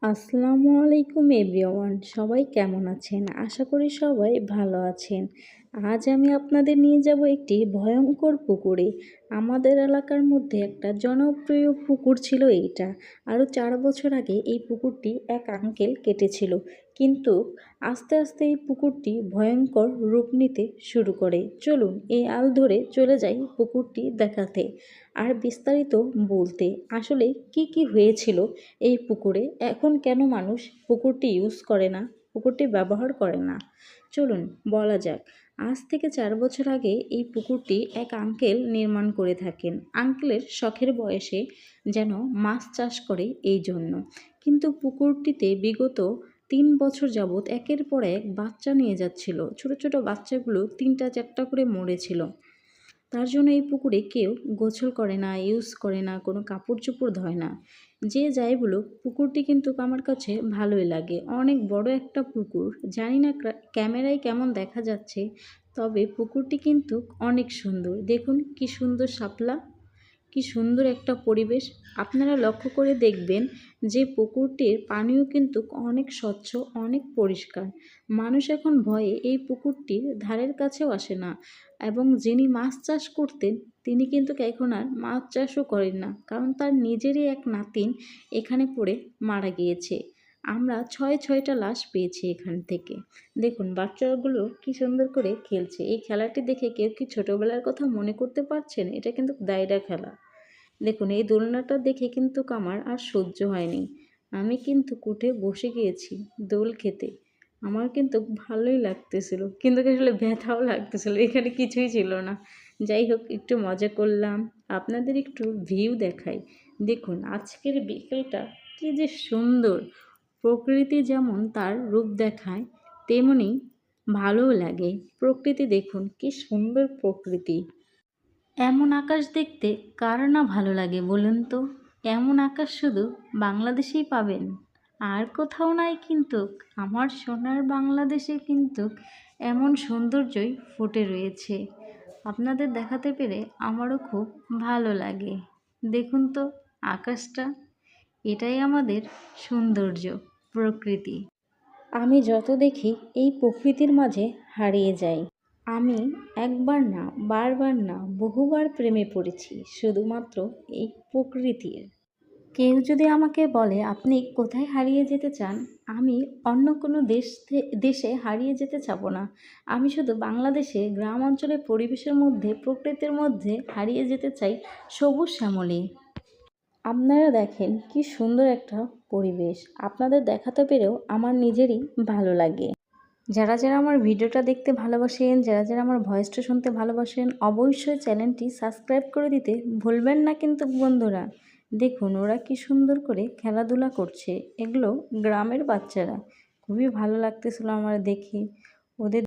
আসসালামু আলাইকুম এভরিওয়ান, সবাই কেমন আছেন? আশা করি সবাই ভালো আছেন। আজ আমি আপনাদের নিয়ে যাব একটি ভয়ঙ্কর পুকুরে। আমাদের এলাকার মধ্যে একটা জনপ্রিয় পুকুর ছিল এইটা। আরও 4 বছর আগে এই পুকুরটি এক আঙ্কেল কেটেছিল, কিন্তু আস্তে আস্তে এই পুকুরটি ভয়ঙ্কর রূপ নিতে শুরু করে। চলুন এই আল ধরে চলে যাই পুকুরটি দেখাতে আর বিস্তারিত বলতে। আসলে কি হয়েছিল এই পুকুরে, এখন কেন মানুষ পুকুরটি ইউজ করে না, পুকুরটি ব্যবহার করে না, চলুন বলা যাক। আজ থেকে 4 বছর আগে এই পুকুরটি এক আঙ্কেল নির্মাণ করে থাকেন। আঙ্কেলের শখের বয়সে যেন মাছ চাষ করে এই জন্য, কিন্তু পুকুরটিতে বিগত 3 বছর যাবৎ একের পর এক বাচ্চা নিয়ে যাচ্ছিল। ছোট ছোট বাচ্চাগুলো 3টা 4টা করে মরেছিল। তার জন্য এই পুকুরে কেউ গোসল করে না, ইউজ করে না, কোনো কাপড় চোপড় ধয় না। যে যাই বলুক, পুকুরটি কিন্তু আমার কাছে ভালোই লাগে। অনেক বড় একটা পুকুর, জানি না ক্যামেরায় কেমন দেখা যাচ্ছে, তবে পুকুরটি কিন্তু অনেক সুন্দর। দেখুন কি সুন্দর শাপলা, কি সুন্দর একটা পরিবেশ। আপনারা লক্ষ্য করে দেখবেন যে পুকুরটির পানিও কিন্তু অনেক স্বচ্ছ, অনেক পরিষ্কার। মানুষ এখন ভয়ে এই পুকুরটির ধারের কাছেও আসে না, এবং যিনি মাছ চাষ করতেন তিনি কিন্তু এখন আর মাছ চাষও করেন না, কারণ তার নিজেরই এক নাতিন এখানে পড়ে মারা গিয়েছে। আমরা ছয়টা লাশ পেয়েছি এখান থেকে। দেখুন বাচ্চাগুলো কি সুন্দর করে খেলছে। এই খেলাটি দেখে কেউ কি ছোটোবেলার কথা মনে করতে পারছেন? এটা কিন্তু দায়রা খেলা। দেখুন এই দোলনাটা দেখে কিন্তু আমার আর সহ্য হয়নি। আমি কিন্তু উঠে বসে গিয়েছি দোল খেতে। আমার কিন্তু ভালোই লাগতেছিল, কিন্তু আসলে ব্যথাও লাগতেছিল, এখানে কিছুই ছিল না। যাই হোক, একটু মজা করলাম, আপনাদের একটু ভিউ দেখাই। দেখুন আজকের বিকেলটা কি যে সুন্দর। প্রকৃতি যেমন তার রূপ দেখায়, তেমনি ভালোও লাগে। প্রকৃতি দেখুন কি সুন্দর প্রকৃতি। এমন আকাশ দেখতে কার না ভালো লাগে বলুন তো? এমন আকাশ শুধু বাংলাদেশেই পাবেন, আর কোথাও নাই। কিন্তু আমার সোনার বাংলাদেশে কিন্তু এমন সৌন্দর্যই ফুটে রয়েছে। আপনাদের দেখাতে পেরে আমারও খুব ভালো লাগে। দেখুন তো আকাশটা, এটাই আমাদের সৌন্দর্য, প্রকৃতি। আমি যত দেখি এই প্রকৃতির মাঝে হারিয়ে যাই। আমি একবার না, বারবার না, বহুবার প্রেমে পড়েছি শুধুমাত্র এই প্রকৃতির। কেউ যদি আমাকে বলে আপনি কোথায় হারিয়ে যেতে চান, আমি অন্য কোনো দেশে হারিয়ে যেতে চাবো না। আমি শুধু বাংলাদেশে গ্রাম অঞ্চলের পরিবেশের মধ্যে, প্রকৃতির মধ্যে হারিয়ে যেতে চাই, সবুজ শ্যামলে। আপনারা দেখেন কি সুন্দর একটা পরিবেশ। আপনাদের দেখাতে পেরেও আমার নিজেরই ভালো লাগে। যারা যারা আমার ভিডিওটা দেখতে ভালোবাসেন, যারা যারা আমার ভয়েসটা শুনতে ভালোবাসেন, অবশ্যই চ্যানেলটি সাবস্ক্রাইব করে দিতে ভুলবেন না কিন্তু বন্ধুরা। দেখুন ওরা কি সুন্দর করে খেলাধুলা করছে। এগুলো গ্রামের বাচ্চারা। খুবই ভালো লাগতেছিল আমার দেখে ওদের।